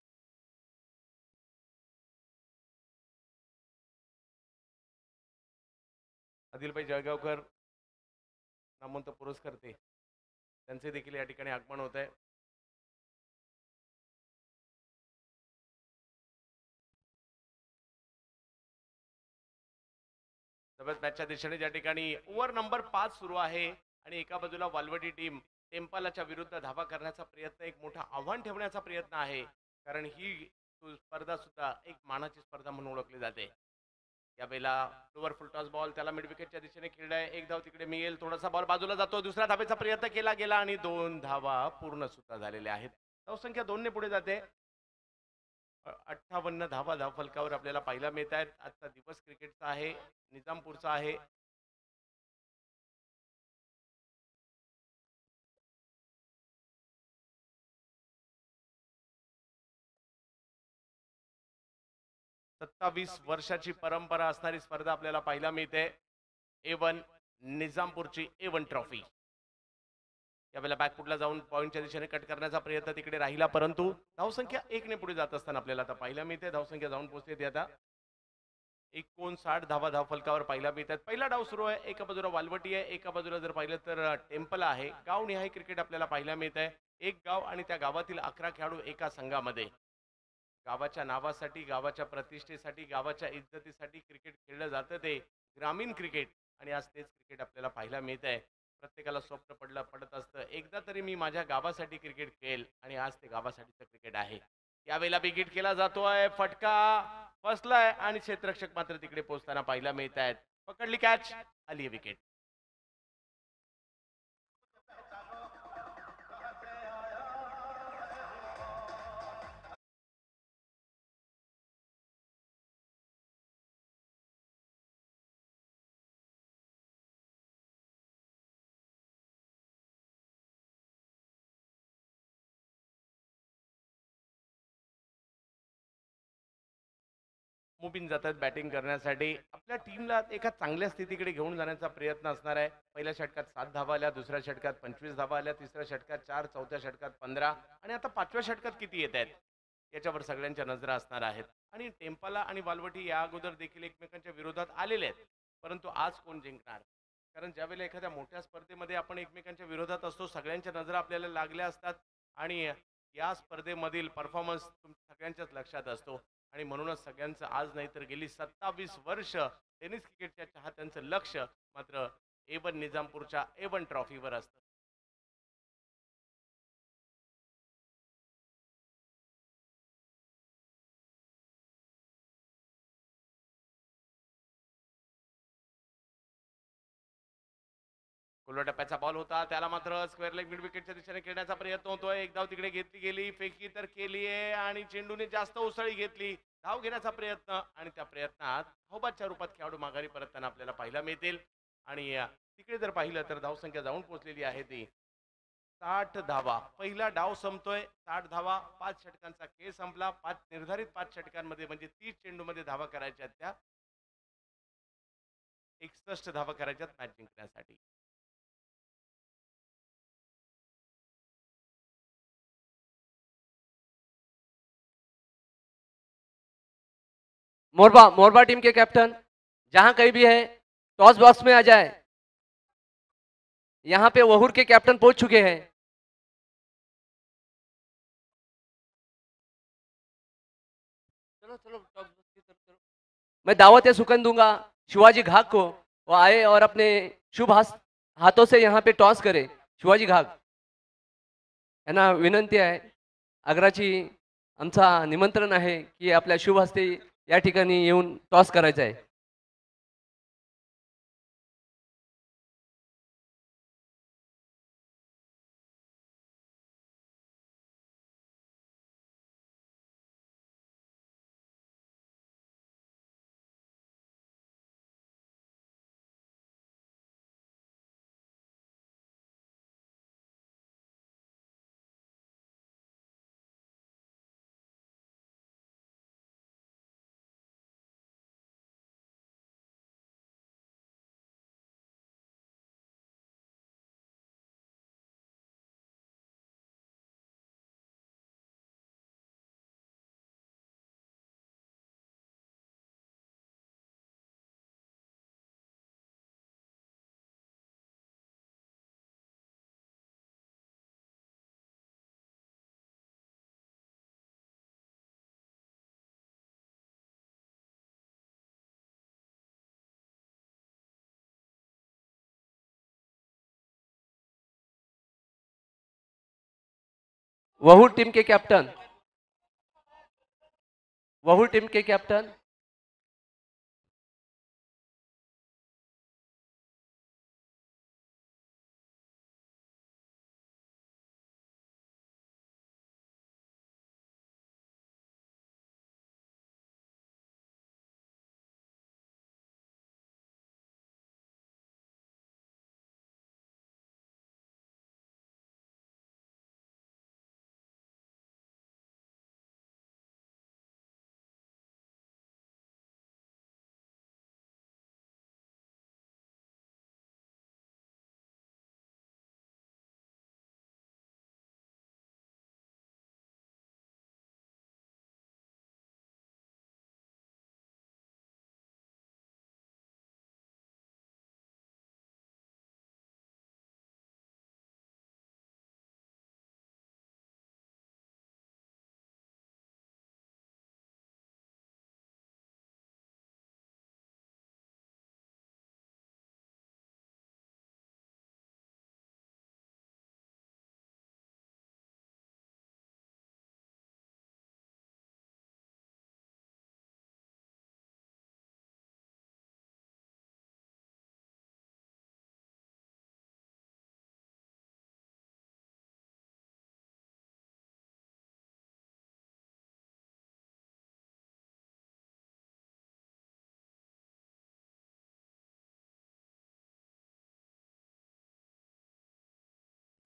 आदिलभाई जळगावकर नामवंत पुरस्कर्ते, त्यांचे देखील या ठिकाणी आगमन होत आहे. जबरदस्त मॅचच्या दिशेने ज्या ठिकाणी ओव्हर नंबर 5 सुरू आहे आणि एका बाजूला वालवडी टीम टेम्पालाच्या विरुद्ध धावा करण्याचा प्रयत्न, एक मोठा आव्हान ठेवण्याचा प्रयत्न आहे, कारण ही स्पर्धा सुद्धा एक मानाची स्पर्धा म्हणून ओळखली जाते. यावेळेला लोअर फुल टॉस बॉल त्याला मिड विकेटच्या दिशेने खेळलाय. एक धाव तिकडे मिळेल, थोडासा बॉल बाजूला जातो, दुसऱ्या धावेचा प्रयत्न केला गेला आणि 2 धावा पूर्ण सुद्धा झालेल्या आहेत. धावसंख्या 2 ने पुढे जाते. 58 धावा धाव फलकावर आपल्याला पाहायला मिळत आहेत. आजचा दिवस क्रिकेटचा आहे, निजामपूरचा आहे. सत्तावीस वर्षाची परंपरा असणारी स्पर्धा आपल्याला पाहायला मिळते. A1 निजामपूरची A1 trophy. यावेळेला बॅकफुटला जाऊन पॉईंटच्या दिशेने कट करण्याचा प्रयत्न तिकडे राहिला, परंतु धावसंख्या 1 ने पुढे जात असताना आपल्याला आता पाहायला मिळते. धावसंख्या जाऊन पोहोचते आता 59 धावा धाव फलकावर पाहायला मिळतात. पहिला डाव सुरू आहे. एका बाजूला वालवटी आहे, एका बाजूला जर पाहिलं तर टेम्पल आहे. गाव निहाय क्रिकेट आपल्याला पाहायला मिळत आहे. एक गाव आणि त्या गावातील 11 खेळाडू एका संघामध्ये. गावाच्या नावासाठी, गावाच्या प्रतिष्ठेसाठी, गावाच्या इज्जतीसाठी क्रिकेट खेळलं जातं, ते ग्रामीण क्रिकेट. आणि आज तेच क्रिकेट आपल्याला पाहायला मिळत आहे. प्रत्येकाला स्वप्न पडत असतं, एकदा तरी मी माझ्या गावासाठी क्रिकेट खेळेल, आणि आज ते गावासाठीचं क्रिकेट आहे. यावेळेला विकेट केला जातोय, फटका फसलाय आणि क्षेत्ररक्षक मात्र तिकडे पोहोचताना पाहायला मिळत आहेत. पकडली कॅच, आली विकेट. मुबिन जातात बॅटिंग करण्यासाठी. आपल्या टीमला एका चांगल्या स्थितीकडे घेऊन जाण्याचा प्रयत्न असणार आहे. पहिल्या षटकात 7 धावा आल्या, दुसऱ्या षटकात 25 धावा आल्या, तिसऱ्या षटकात 4, चौथ्या षटकात 15 आणि आता 5व्या षटकात किती येत आहेत याच्यावर सगळ्यांच्या नजरा असणार आहेत. आणि टेम्पाला आणि वालवटी या अगोदर देखील एकमेकांच्या विरोधात आलेले आहेत, परंतु आज कोण जिंकणार? कारण ज्यावेळेला एखाद्या मोठ्या स्पर्धेमध्ये आपण एकमेकांच्या विरोधात असतो, सगळ्यांच्या नजरा आपल्याला लागल्या असतात आणि या स्पर्धेमधील परफॉर्मन्स सगळ्यांच्याच लक्षात असतो. आणि म्हणूनच सगळ्यांचं आज नाही तर गेली 27 वर्ष टेनिस क्रिकेटच्या चाहत्यांचं लक्ष मात्र A1 निजामपूरच्या A1 ट्रॉफीवर असतं. खुल्या टप्प्याचा बॉल होता, त्याला मात्र स्क्वेअर लेग मिड विकेटच्या दिशेने खेळण्याचा प्रयत्न होतोय. एक धाव तिकडे घेतली गेली, फेकी तर केली आहे आणि चेंडूने जास्त उसळी घेतली. धाव घेण्याचा प्रयत्न आणि त्या प्रयत्नात धावबादच्या रूपात खेळाडू माघारी परतताना आपल्याला पाहायला मिळतील. आणि तिकडे जर पाहिलं तर धावसंख्या जाऊन पोहोचलेली आहे ती 60 धावा. पहिला डाव संपतोय, 60 धावा. 5 षटकांचा खेळ संपला. निर्धारित 5 षटकांमध्ये म्हणजे 30 चेंडूमध्ये धावा करायच्या त्या 61 धावा करायच्यात मॅच जिंकण्यासाठी. मोरबा मोरबा टीम के कैप्टन जहां कहीं भी है, टॉस बॉक्स में आ जाए. यहां पे वहूर के कैप्टन पहुंच चुके हैं. चलो चलो टॉस बॉक्स की तरफ चलो. मैं दावत है सुकन दूंगा शिवाजी घाग को, वो आए और अपने शुभ हाथों से यहाँ पे टॉस करे. शिवाजी घाग यांना विनंती आहे, आग्राची आमचा निमंत्रण आहे की आपल्या शुभ हस्ते या ठिकाणी येऊन टॉस करायचा आहे. वहू टीम के कैप्टन, वहू टीम के कैप्टन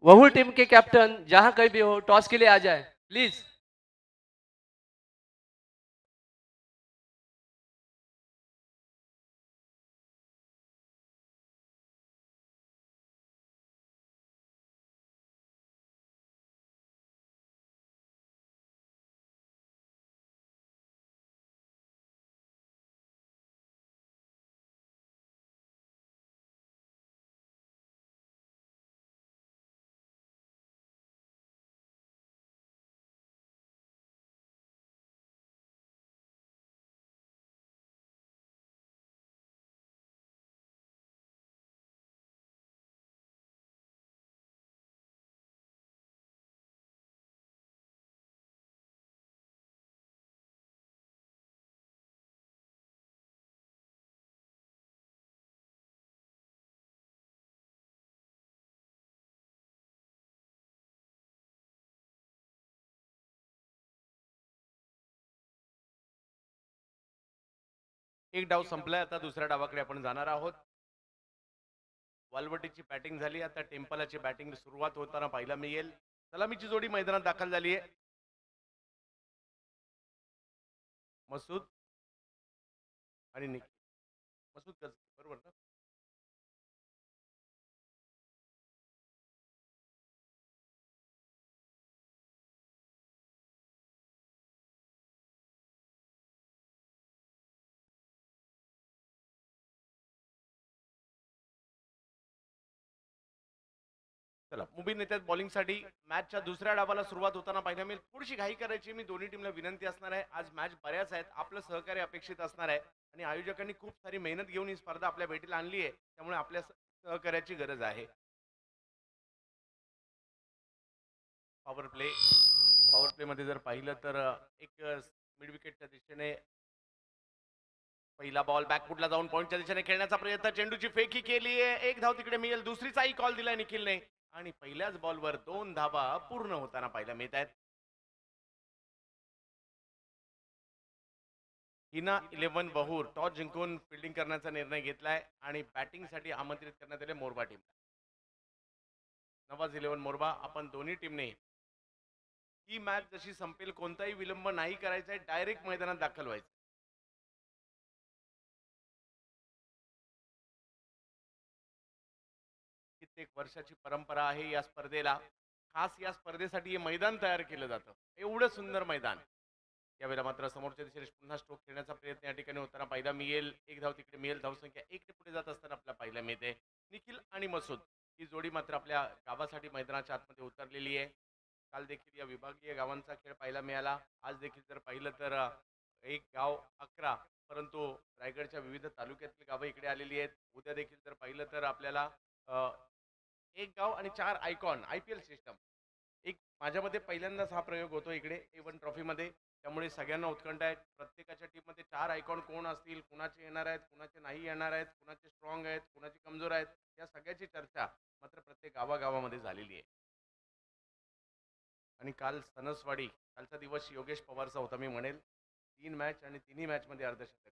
वहू टीम के कैप्टन जहां कहीं भी हो टॉस के लिए आ जाए प्लीज। एक डाव संपलाय, आता दुसऱ्या डावाकडे आपण जाणार आहोत. वालवटीची बॅटिंग झाली, आता टेम्पलाची बॅटिंग सुरुवात होताना पाहायला मिळेल. सलामीची जोडी मैदानात दाखल झाली आहे. मसूद आणि निखिल. मसूद गजके बरोबर ना? चला मुंबई नेत्यात बॉलिंगसाठी मॅचच्या दुसऱ्या डावाला सुरुवात होताना पाहायला मिळेल. थोडीशी घाई करायची मी दोन्ही टीमला विनंती असणार आहे. आज मॅच बऱ्याच आहेत, आपलं सहकार्य अपेक्षित असणार आहे आणि आयोजकांनी खूप सारी मेहनत घेऊन ही स्पर्धा आपल्या भेटीला आणली आहे, त्यामुळे आपल्या सहकार्याची गरज आहे. पॉवर प्ले मध्ये जर पाहिलं तर एक मिड विकेटच्या दिशेने पहिला बॉल बॅकफुटला जाऊन पॉइंटच्या दिशेने खेळण्याचा प्रयत्न, चेंडूची फेकी केली आहे, एक धाव तिकडे मिळेल. दुसरीचाही कॉल दिलाय निखिलने आणि पहिल्याच बॉलवर 2 धावा पूर्ण होताना पाहायला मिळत आहेत. हिना 11 वहूर टॉस जिंकून फिल्डिंग करण्याचा निर्णय घेतलाय आणि बॅटिंगसाठी आमंत्रित करण्यात आले मोरबा टीम. नवाज 11 मोरबा, आपण दोन्ही टीमने ही मॅच जशी संपेल कोणताही विलंब नाही करायचा आहे, डायरेक्ट मैदानात दाखल व्हायचं. कित्येक वर्षाची परंपरा आहे या स्पर्धेला. खास या स्पर्धेसाठी हे मैदान तयार केलं जातं, एवढं सुंदर मैदान. यावेळेला मात्र समोरच्या दिशेने पुन्हा स्ट्रोक खेळण्याचा प्रयत्न या ठिकाणी होताना पाहायला मिळेल. एक धाव तिकडे मिळेल. धावसंख्या 1 ने पुढे जात असताना आपल्याला पाहायला मिळते. निखिल आणि मसूद ही जोडी मात्र आपल्या गावासाठी मैदानाच्या आतमध्ये उतरलेली आहे. काल देखील या विभागीय गावांचा खेळ पाहायला मिळाला. आज देखील जर पाहिलं तर एक गाव 11, परंतु रायगडच्या विविध तालुक्यातील गावं इकडे आलेली आहेत. उद्या देखील जर पाहिलं तर आपल्याला एक गाव आणि 4 आयकॉन IPL सिस्टम एक माझ्या मते पहिल्यांदाच हा प्रयोग होतो इकडे A1 ट्रॉफीमध्ये, त्यामुळे सगळ्यांना उत्कंठा आहे. प्रत्येकाच्या टीममध्ये 4 आयकॉन कोण असतील, कुणाचे येणार आहेत, कुणाचे नाही येणार आहेत, कुणाचे स्ट्रॉंग आहेत, कुणाचे कमजोर आहेत, या सगळ्याची चर्चा मात्र प्रत्येक गावागावामध्ये झालेली आहे. आणि काल सणसवाडी, कालचा दिवस योगेश पवारचा होता मी म्हणेल. 3 मॅच आणि तिन्ही मॅचमध्ये अर्धशतक.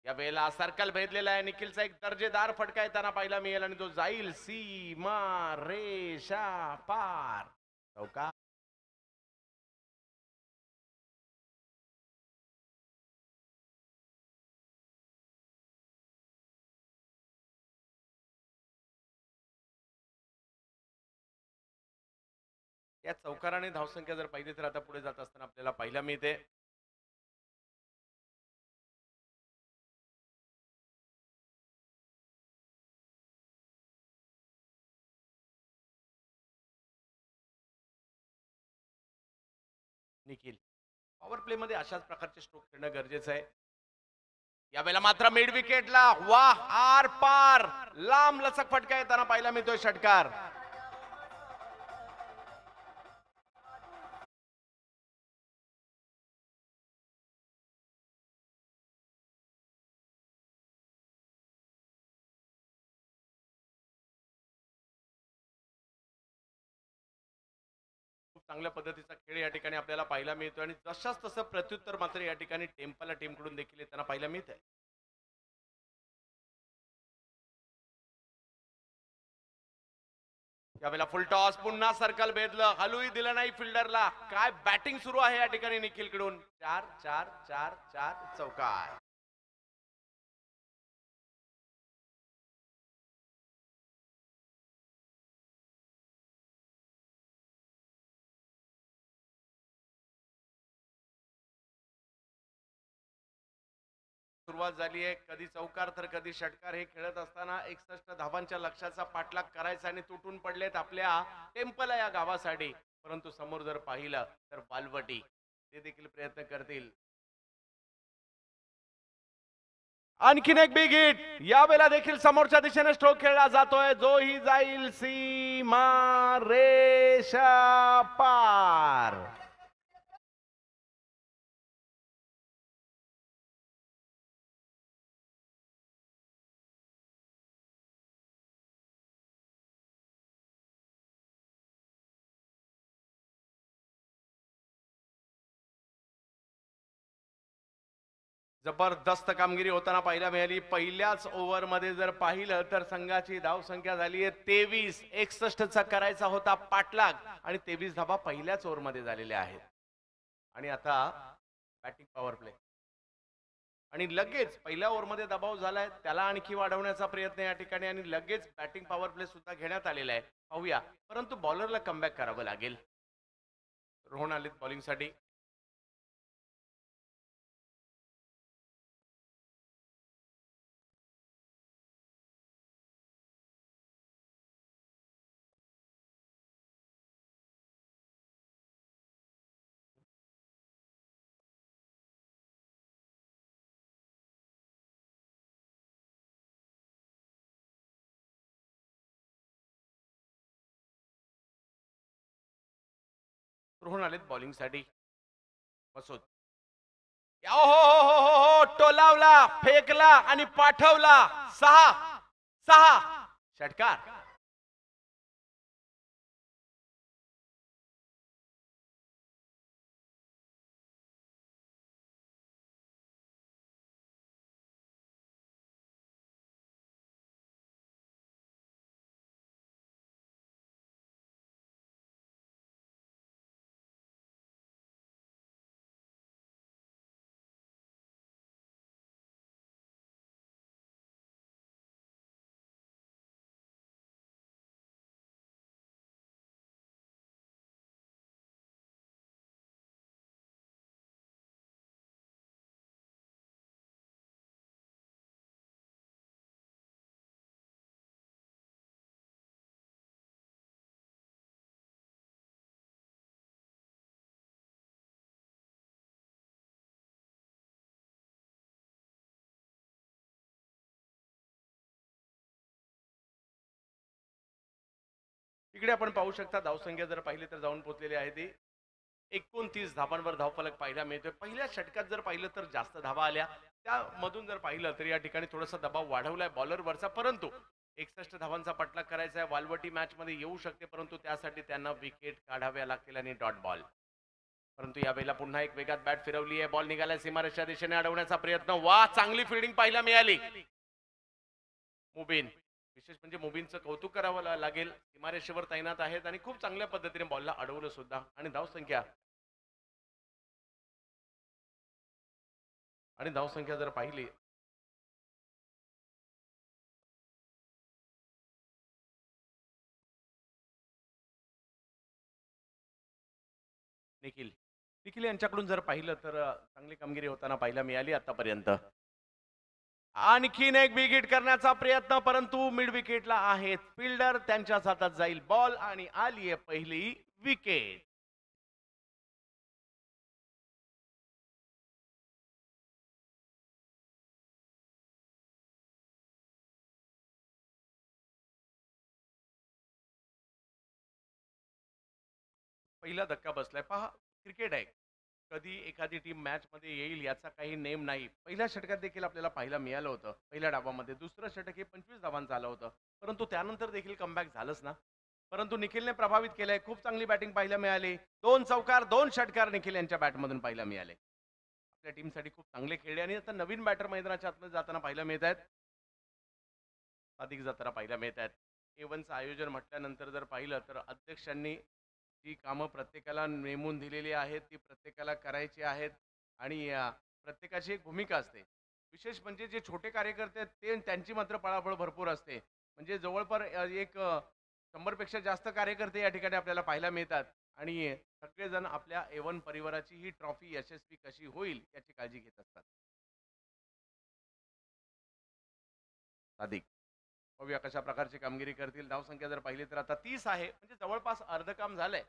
या वेळेला सर्कल भेदलेला आहे. निखिलचा एक दर्जेदार फटका येताना पाहायला मिळेल आणि तो जाईल सीमा रेषा पार. चौका. या चौकाराने धावसंख्या जर पाहिली तर आता पुढे जात असताना आपल्याला पाहायला मिळते. निखिल पॉवर प्ले मध्ये अशाच प्रकारचे स्ट्रोक खेळणं गरजेचं आहे. यावेळेला मात्र मिड विकेटला वाह आर पार लांब लचक फटका येताना पाहायला मिळतोय षटकार. खूप चांगल्या पद्धतीचा खेळ या ठिकाणी आपल्याला पाहायला मिळतो आणि जशाच तसं प्रत्युत्तर मात्र या ठिकाणी टेम्पल टीमकडून देखील येताना पाहायला मिळत आहे. यावेळेला फुल टॉस पुन्हा सर्कल भेदलं, हलूही दिलं नाही फिल्डरला. काय बॅटिंग सुरू आहे या ठिकाणी निखिलकडून. 4-4-4-4 चौकार. सुरुवात झाली आहे. कधी चौकार तर कधी षटकार. हे खेळत असताना 61 धावांच्या लक्ष्याचा पाठलाग करायचा आणि तुटून पडलेत आपल्या टेम्पल या गावासाठी. परंतु समोर जर पाहिलं तर बालवटी ते देखील प्रयत्न करतील. आणखीन एक बिग हिट. यावेळेला देखील समोरच्या दिशेने स्ट्रोक खेळला जातोय, जो ही जाईल सीमा रेषा पार. जबरदस्त कामगिरी होताना पाहायला मिळाली. पहिल्याच ओव्हर मध्ये जर पाहिलं तर संघाची धाव संख्या झाली आहे 23. 61चा करायचा होता पाठलाग आणि 23 धावा पहिल्याच ओव्हर मध्ये झालेल्या आहेत. आणि आता बॅटिंग पॉवर प्ले आणि लगेच पहिल्या ओव्हर मध्ये दबाव झालाय, त्याला आणखी वाढवण्याचा प्रयत्न या ठिकाणी आणि लगेच बॅटिंग पॉवर प्ले सुद्धा घेण्यात आलेला आहे. पाहूया, परंतु बॉलरला कमबॅक करावं लागेल. रोहन आलेत बॉलिंगसाठी. रोहन आलेत बॉलिंगसाठी. मसूद हो हो हो हो हो टोलावला, फेकला आणि पाठवला. 6 षटकार. इकडे आपण पाहू शकता धावसंख्या जर पाहिली तर जाऊन पोहोचलेली आहे ती 29 धावांवर धावफलक पाहायला मिळतोय. पहिल्या षटकात जर पाहिलं तर जास्त धावा आल्या, त्यामधून जर पाहिलं तर या ठिकाणी थोडासा दबाव वाढवलाय बॉलरवरचा, परंतु 61 धावांचा पटला करायचा आहे. वालवटी मॅच मध्ये येऊ शकते, परंतु त्यासाठी त्यांना विकेट काढाव्या लागतील आणि डॉट बॉल. परंतु यावेळेला पुन्हा एक वेगात बॅट फिरवली आहे, बॉल निघाला सीमारेषा दिशेने अडवण्याचा प्रयत्न. वा, चांगली फिल्डिंग पाहायला मिळाली. मुबीन, विशेष म्हणजे मुबीनचं कौतुक करावं लागेल. सीमारेषेवर तैनात आहेत आणि खूप चांगल्या पद्धतीने बॉलला अडवलं सुद्धा. आणि धावसंख्या जर पाहिली निखिल निखिल यांच्याकडून जर पाहिलं तर चांगली कामगिरी होताना पाहायला मिळाली आतापर्यंत. आणखीन एक विकेट करण्याचा प्रयत्न, परंतु मिड विकेटला आहेत फिल्डर, त्यांच्याच हातात जाईल बॉल आणि आली आहे पहिली विकेट. पहिला धक्का बसलाय. पहा, क्रिकेट आहे, कधी एखादी टीम मॅच मध्ये येईल याचा काही नेम नाही. पहिल्या षटकात देखील आपल्याला पाहायला मिळालं होतं. पहिल्या डावामध्ये दुसरं षटक हे 25 धावांचं आलं होतं, परंतु त्यानंतर देखील कमबॅक झालंच ना. परंतु निखिलने प्रभावित केलंय. खूप चांगली बॅटिंग पाहायला मिळाली. 2 चौकार 2 षटकार निखिल यांच्या बॅटमधून पाहायला मिळाले. आपल्या टीमसाठी खूप चांगले खेळले आणि आता नवीन बॅटर मैदानाच्या आतमध्ये जाताना पाहायला मिळत आहेत. अधिक जाताना पाहायला मिळत आहेत. A1चं आयोजन म्हटल्यानंतर जर पाहिलं तर अध्यक्षांनी जी कामं प्रत्येकाला नेमून दिलेली आहेत ती प्रत्येकाला करायची आहेत आणि प्रत्येकाची एक भूमिका असते. विशेष म्हणजे जे छोटे कार्यकर्ते आहेत ते त्यांची मात्र पळापळ भरपूर असते. म्हणजे जवळपास एक 100 पेक्षा जास्त कार्यकर्ते या ठिकाणी आपल्याला पाहायला मिळतात आणि सगळेजण आपल्या A1 परिवाराची ही ट्रॉफी यशस्वी कशी होईल याची काळजी घेत असतात. अधिक बघूया कशा प्रकारची कामगिरी करतील. धावसंख्या जर पाहिली तर आता 30 आहे, म्हणजे जवळपास अर्ध काम झालंय.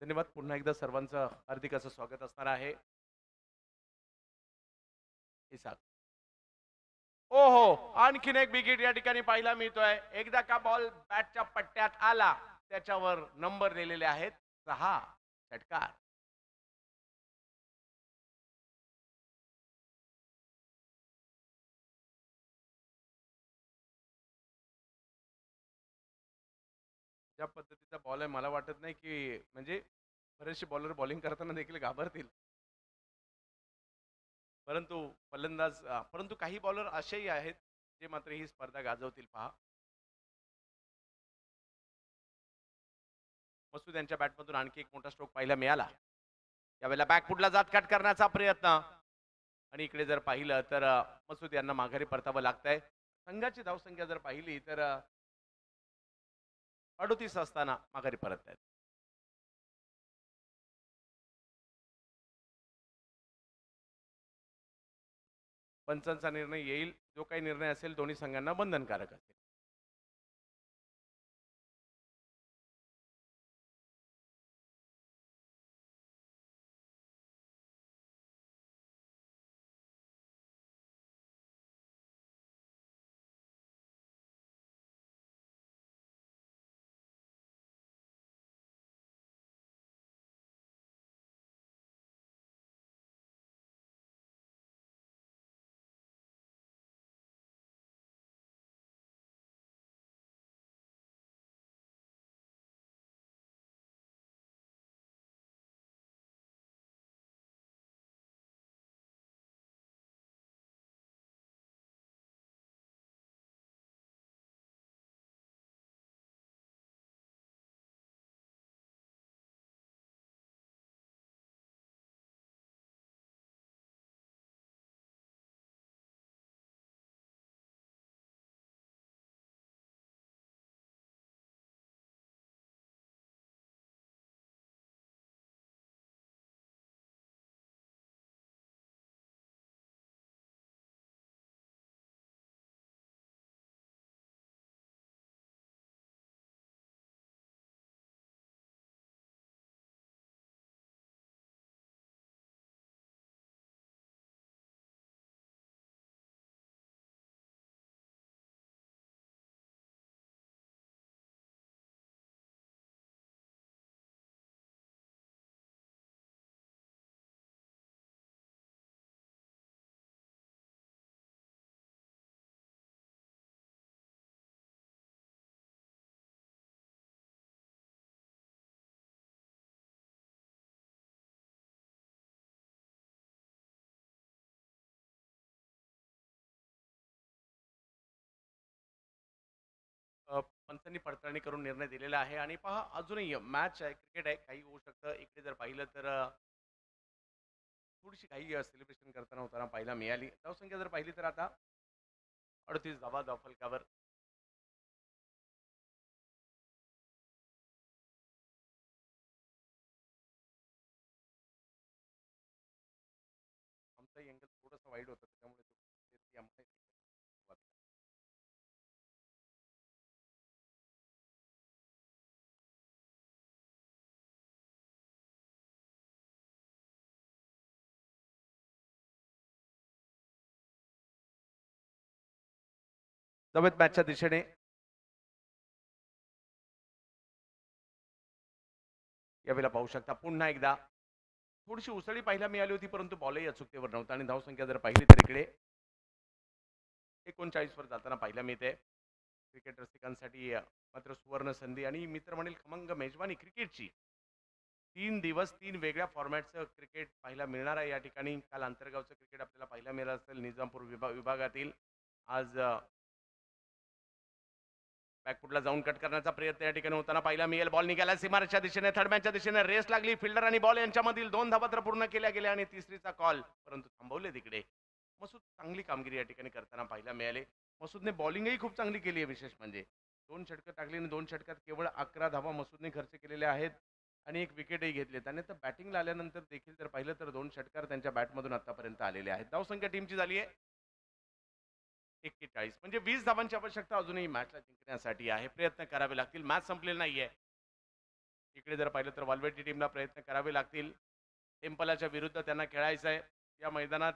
धन्यवाद. पुन्हा एकदा सर्वांचं हार्दिक असं स्वागत असणार आहे. इसाक. ओ हो, आणखीन एक विकेट या ठिकाणी पाहायला मिळतोय. एकदा का बॉल बॅटच्या पट्ट्यात आला त्याच्यावर नंबर दिलेले आहेत 6 षटकार. ज्या पद्धतीचा बॉल आहे मला वाटत नाही की म्हणजे बरेचसे बॉलर बॉलिंग करताना देखील घाबरतील. परंतु परंतु काही बॉलर असेही आहेत जे मात्र ही स्पर्धा गाजवतील. पहा, मसूद यांच्या बॅटमधून आणखी एक मोठा स्ट्रोक पाहायला मिळाला. यावेळेला बॅकफुटला जात कट करण्याचा प्रयत्न आणि इकडे जर पाहिलं तर मसूद यांना माघारी परतावं लागतंय. संघाची धावसंख्या जर पाहिली तर 38 असताना माघारी परत आहेत. पंचांचा निर्णय येईल. जो काही निर्णय असेल दोन्ही संघांना बंधनकारक असेल. पंचांनी पडताळणी करून निर्णय दिलेला आहे. आणि पहा, अजूनही मॅच आहे, क्रिकेट आहे, काही होऊ शकतं. इकडे जर पाहिलं तर थोडीशी काही सेलिब्रेशन करताना होताना पाहायला मिळाली. धावसंख्या जर पाहिली तर आता 38 धावा धावफलकावर. आमचा एंगल थोडासा वाईट होता त्याच्यामुळे जमेत मॅचच्या दिशेने यावेळेला पाहू शकता. पुन्हा एकदा थोडीशी उसळी पाहायला मिळाली होती परंतु बॉलही अचूकतेवर नव्हता. आणि धावसंख्या जर पाहिली तर इकडे 39 वर जाताना पाहायला मिळते. क्रिकेट रसिकांसाठी मात्र सुवर्ण संधी आणि मित्र म्हणेल खमंग मेजवानी क्रिकेटची. 3 दिवस 3 वेगळ्या फॉर्मॅटचं क्रिकेट पाहायला मिळणार आहे या ठिकाणी. काल आंतरगावचं क्रिकेट आपल्याला पाहायला मिळालं असेल निजामपूर विभागातील. आज बॅकफुटला जाऊन कट करण्याचा प्रयत्न या ठिकाणी होताना पाहायला मिळेल. बॉल निघाला सीमारेषच्या दिशेने, थर्डमॅनच्या दिशेने रेस लागली. फिल्डर आणि बॉल यांच्यामधील 2 धावा पूर्ण केल्या गेल्या आणि तिसरीचा कॉल परंतु थांबवले तिकडे. मसूद चांगली कामगिरी या ठिकाणी करताना पाहायला मिळाले. मसूदने बॉलिंगही खूप चांगली केली आहे. विशेष म्हणजे 2 षटकं टाकली आणि 2 षटकात केवळ 11 धावा मसूदने खर्च केलेल्या आहेत आणि 1 विकेटही घेतली. त्याने तर बॅटिंगला आल्यानंतर देखील जर पाहिलं तर 2 षटकार त्यांच्या बॅटमधून आतापर्यंत आलेले आहेत. धावसंख्या टीमची झाली आहे 41. म्हणजे 20 धावांची आवश्यकता अजूनही मॅचला जिंकण्यासाठी आहे. प्रयत्न करावे लागतील. मॅच संपलेला नाहीये. इकडे जर पाहिलं तर वालवेटी टीमला प्रयत्न करावे लागतील. टेम्पलाच्या विरुद्ध त्यांना खेळायचं आहे. या मैदानात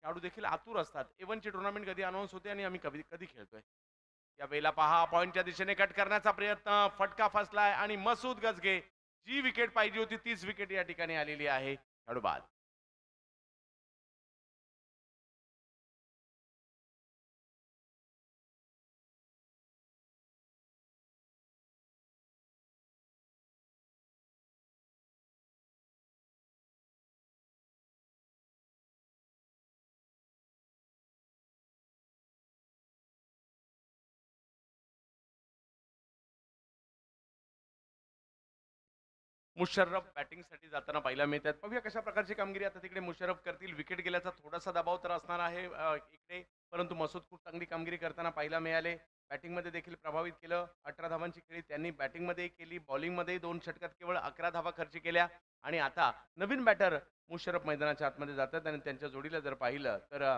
खेळाडू देखील आतुर असतात. A1ची टुर्नामेंट कधी अनाऊन्स होते आणि आम्ही कधी कधी खेळतोय. या वेळेला पहा, पॉइंटच्या दिशेने कट करण्याचा प्रयत्न, फटका फसलाय आणि मसूद गजगे जी विकेट पाहिजे होती तीच विकेट या ठिकाणी आलेली आहे. खेळाडू बाद. मुशर्रफ बॅटिंगसाठी जाताना पाहायला मिळतात. पाहूया कशा प्रकारची कामगिरी आता तिकडे मुशर्रफ करतील. विकेट गेल्याचा थोडासा दबाव तर असणार आहे इकडे, परंतु मसूद खूप चांगली कामगिरी करताना पाहायला मिळाले. बॅटिंगमध्ये देखील प्रभावित केलं. 18 धावांची खेळी त्यांनी बॅटिंगमध्ये केली. बॉलिंगमध्ये 2 षटकात केवळ 11 धावा खर्च केल्या. आणि आता नवीन बॅटर मुशर्रफ मैदानाच्या आतमध्ये जातात आणि त्यांच्या जोडीला जर पाहिलं तर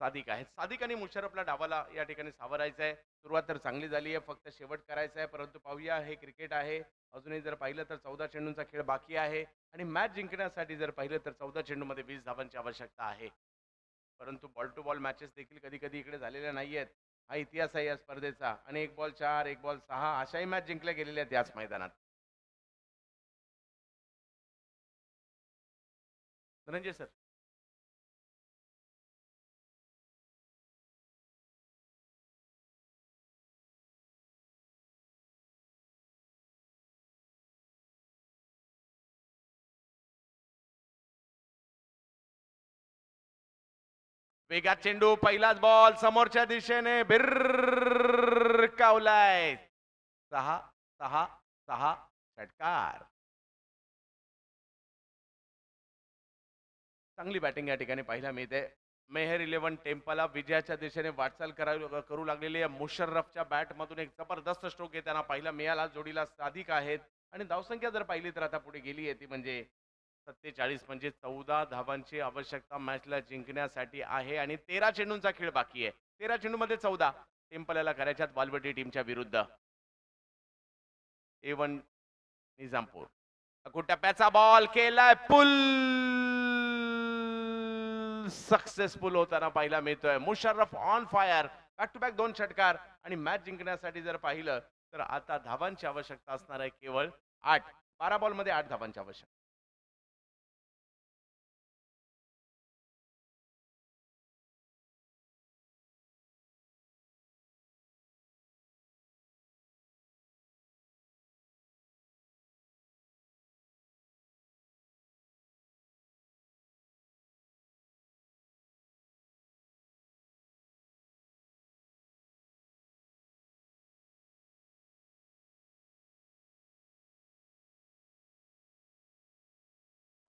सादिक आहेत. सादिक आणि मुशर्रफला डावाला या ठिकाणी सावरायचं आहे. सुरुवात तर चांगली झाली आहे, फक्त शेवट करायचा आहे. परंतु पाहूया, हे क्रिकेट आहे. अजूनही जर पाहिलं तर 14 चेंडूंचा खेळ बाकी आहे आणि मॅच जिंकण्यासाठी जर पाहिलं तर 14 चेंडूमध्ये 20 धावांची आवश्यकता आहे. परंतु बॉल टू बॉल मॅचेस देखील कधी कधी इकडे झालेल्या नाही आहेत. हा इतिहास आहे या स्पर्धेचा. आणि 1 बॉल 4, 1 बॉल 6 अशाही मॅच जिंकल्या गेलेल्या आहेत याच मैदानात. धनंजय सर. वेगात चेंडू, पहिलाच बॉल समोरच्या दिशेने भिरकावलाय. 6 6 6 षटकार. चांगली बॅटिंग या ठिकाणी पाहायला मिळते. मेहर 11 टेम्पला विजयाच्या दिशेने वाटचाल करू लागलेली आहे. मुशर्रफच्या बॅटमधून एक जबरदस्त स्ट्रोक येताना पाहायला मिळाला. जोडीला सादिक आहेत आणि धावसंख्या जर पाहिली तर आता पुढे गेली आहे ती म्हणजे 47, म्हणजे 14 धावांची आवश्यकता मॅचला जिंकण्यासाठी आहे आणि 13 चेंडूंचा खेळ बाकी आहे. 13 चेंडूमध्ये 14 टेम्पलाला करायच्यात वालवटी टीमच्या विरुद्ध. A1 निजामपूर. टप्प्याचा बॉल केलाय, पुल सक्सेसफुल होताना पाहायला मिळतोय. Musharraf on fire. Back to back 2 षटकार आणि मॅच जिंकण्यासाठी जर पाहिलं तर आता धावांची आवश्यकता असणार आहे केवळ 8. 12 बॉलमध्ये 8 धावांची आवश्यकता.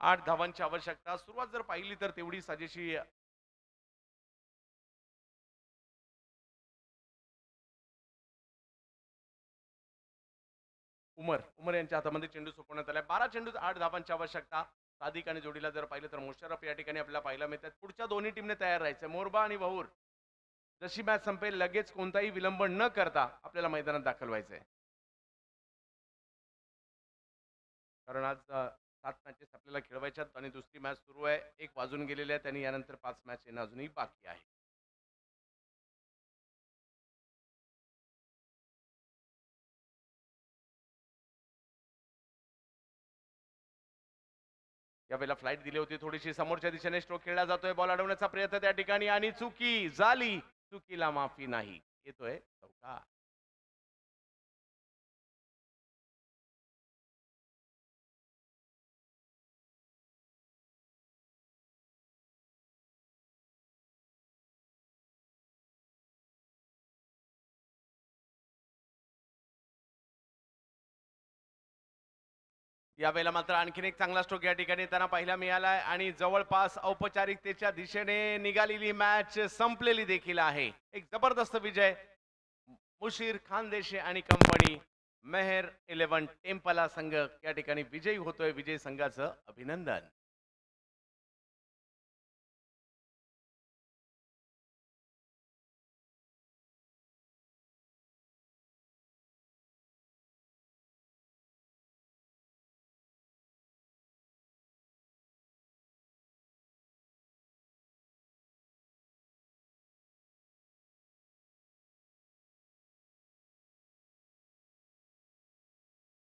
आठ धावांची आवश्यकता. सुरुवात जर पाहिली तर तेवढी साजेशी उमर यांच्या हातामध्ये चेंडू सोपवण्यात आलाय. 12 चेंडूत 8 धावांची आवश्यकता. सादिक आणि जोडीला जर पाहिलं तर मुशर्रफ या ठिकाणी आपल्याला पाहायला मिळतात. पुढच्या दोन्ही टीमने तयार राहायचं. मोरबा आणि वहूर जशी मॅच संपेल लगेच कोणताही विलंब न करता आपल्याला मैदानात दाखल व्हायचंय. कारण आज 7 मॅचेस आपल्याला खेळवायच्यात आणि दुसरी मॅच सुरू आहे. 1 वाजून गेलेले आहेत आणि यानंतर 5 मॅच येणं अजूनही बाकी आहे. यावेळेला फ्लाईट दिली होती थोडीशी. समोरच्या दिशेने स्ट्रोक खेळला जातोय. बॉल अडवण्याचा प्रयत्न त्या ठिकाणी आणि चुकी झाली. चुकीला माफी नाही. येतोय चौका. यावेळेला मात्र आणखीन एक चांगला स्ट्रोक या ठिकाणी त्यांना पाहायला मिळालाय आणि जवळपास औपचारिकतेच्या दिशेने निघालेली मॅच संपलेली देखील आहे. एक जबरदस्त विजय मुशीर खानदेशी आणि कंपनी. मेहर 11 टेम्पला संघ या ठिकाणी विजयी होतोय. विजय संघाचं अभिनंदन.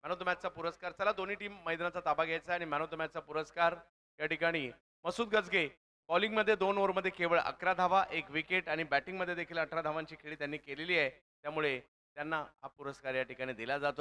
मॅन ऑफ द मॅचचा पुरस्कार. चला दोन्ही टीम मैदानाचा ताबा घ्यायचा आणि मॅन ऑफ द मॅचचा पुरस्कार या ठिकाणी मसूद गजगे. बॉलिंगमध्ये 2 ओव्हरमध्ये केवळ 11 धावा, 1 विकेट आणि बॅटिंगमध्ये देखील 18 धावांची खेळी त्यांनी केलेली आहे. त्यामुळे त्यांना हा पुरस्कार या ठिकाणी दिला जातो.